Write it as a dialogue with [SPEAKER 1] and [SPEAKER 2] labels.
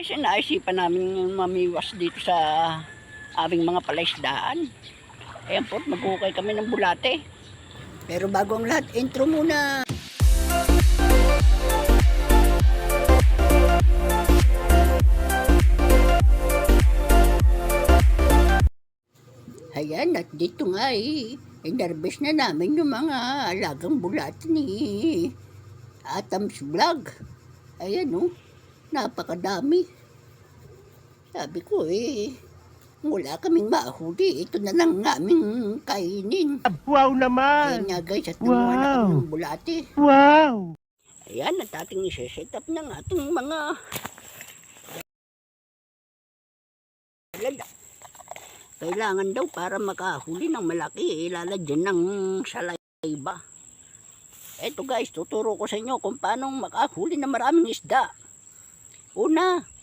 [SPEAKER 1] Sinaisipan namin mamiwas dito sa aming mga palaisdaan. Ayan po, maghukay kami ng bulate. Pero bago ang lahat, intro muna. Ayan, at dito nga inarbes na namin yung mga alagang bulate ni Atam's Vlog. Ayan napakadami. Sabi ko wala kaming mahuli. Ito na lang ang aming kainin.
[SPEAKER 2] Wow naman!
[SPEAKER 1] Ayan nga guys, at namuha na kami ng bulate.
[SPEAKER 2] Wow!
[SPEAKER 1] Ayan, at ating isa-set up ng ating mga lala. Kailangan daw para makahuli ng malaki, ilalagyan ng salayba. Eto guys, tuturo ko sa inyo kung paano makahuli ng maraming isda. Una,